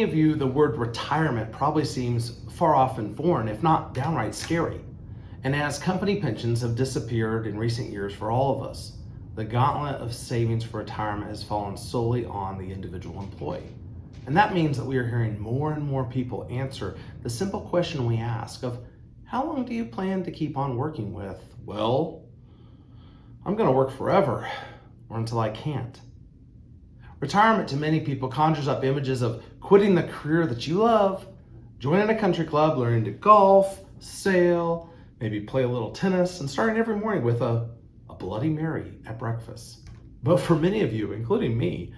many of you, the word retirement probably seems far off and foreign, if not downright scary. And as company pensions have disappeared in recent years for all of us, the gauntlet of savings for retirement has fallen solely on the individual employee. And that means that we are hearing more and more people answer the simple question we ask of, how long do you plan to keep on working with? Well, I'm going to work forever or until I can't. Retirement to many people conjures up images of quitting the career that you love, joining a country club, learning to golf, sail, maybe play a little tennis, and starting every morning with a Bloody Mary at breakfast. But for many of you, including me,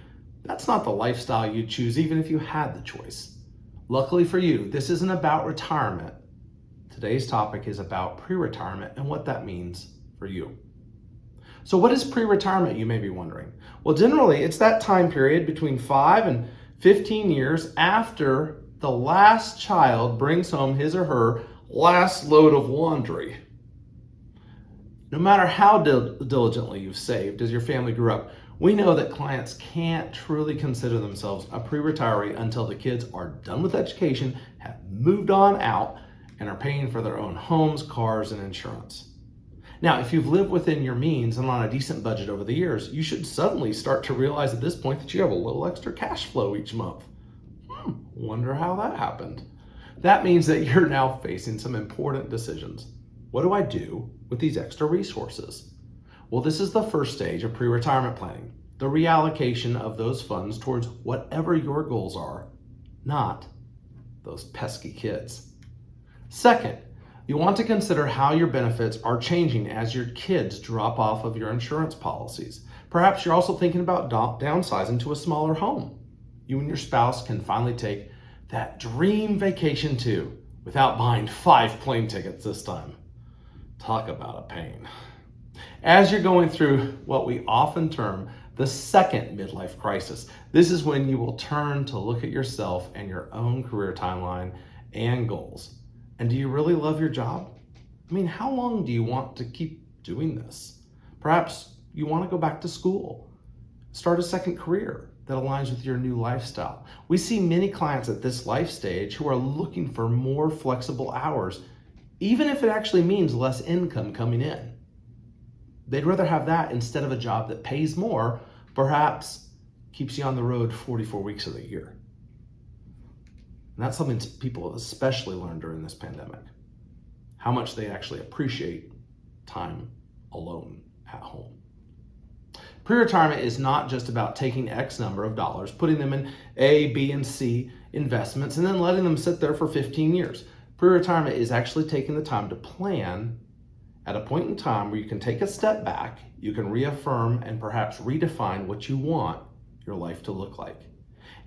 that's not the lifestyle you'd choose even if you had the choice. Luckily for you, this isn't about retirement. Today's topic is about pre-retirement and what that means for you. So what is pre-retirement, you may be wondering? Well, generally, it's that time period between 5 and 15 years after the last child brings home his or her last load of laundry. No matter how diligently you've saved as your family grew up, we know that clients can't truly consider themselves a pre-retiree until the kids are done with education, have moved on out, and are paying for their own homes, cars, and insurance. Now, if you've lived within your means and on a decent budget over the years, you should suddenly start to realize at this point that you have a little extra cash flow each month. Wonder how that happened. That means that you're now facing some important decisions. What do I do with these extra resources? Well, this is the first stage of pre-retirement planning, the reallocation of those funds towards whatever your goals are, not those pesky kids. Second, you want to consider how your benefits are changing as your kids drop off of your insurance policies. Perhaps you're also thinking about downsizing to a smaller home. You and your spouse can finally take that dream vacation too, without buying 5 plane tickets this time. Talk about a pain. As you're going through what we often term the second midlife crisis, this is when you will turn to look at yourself and your own career timeline and goals. And do you really love your job? I mean, how long do you want to keep doing this? Perhaps you want to go back to school, start a second career that aligns with your new lifestyle. We see many clients at this life stage who are looking for more flexible hours, even if it actually means less income coming in. They'd rather have that instead of a job that pays more, perhaps keeps you on the road 44 weeks of the year. And that's something people especially learned during this pandemic, how much they actually appreciate time alone at home. Pre-retirement is not just about taking X number of dollars, putting them in A, B, and C investments, and then letting them sit there for 15 years. Pre-retirement is actually taking the time to plan at a point in time where you can take a step back, you can reaffirm and perhaps redefine what you want your life to look like.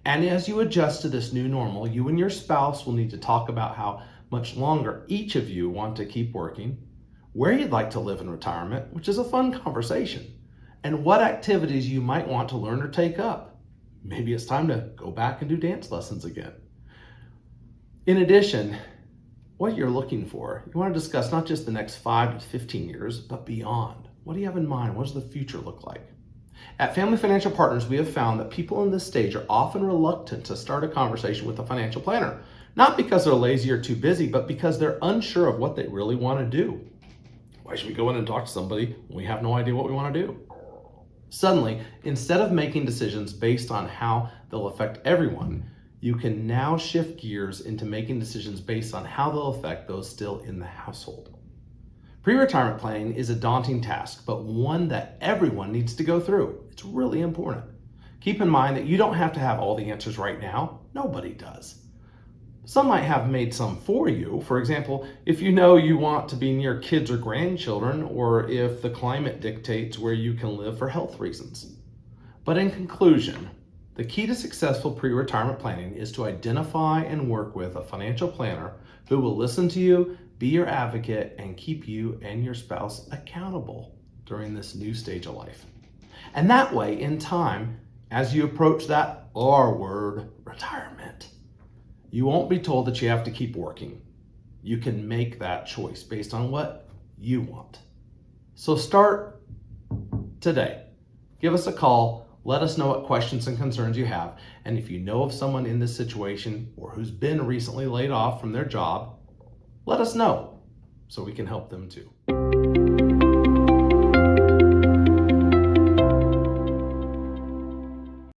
And as you adjust to this new normal, you and your spouse will need to talk about how much longer each of you want to keep working, where you'd like to live in retirement, which is a fun conversation, and what activities you might want to learn or take up. Maybe it's time to go back and do dance lessons again. In addition, what you're looking for, you want to discuss not just the next 5 to 15 years, but beyond. What do you have in mind? What does the future look like? At Family Financial Partners, we have found that people in this stage are often reluctant to start a conversation with a financial planner, not because they're lazy or too busy, but because they're unsure of what they really want to do. Why should we go in and talk to somebody when we have no idea what we want to do? Suddenly, instead of making decisions based on how they'll affect everyone, you can now shift gears into making decisions based on how they'll affect those still in the household. Pre-retirement planning is a daunting task, but one that everyone needs to go through. It's really important. Keep in mind that you don't have to have all the answers right now. Nobody does. Some might have made some for you. For example, if you know you want to be near kids or grandchildren, or if the climate dictates where you can live for health reasons. But in conclusion, the key to successful pre-retirement planning is to identify and work with a financial planner who will listen to you, be your advocate, and keep you and your spouse accountable during this new stage of life. And that way, in time, as you approach that R word, retirement, you won't be told that you have to keep working. You can make that choice based on what you want. So start today. Give us a call. Let us know what questions and concerns you have, and if you know of someone in this situation or who's been recently laid off from their job, let us know so we can help them too.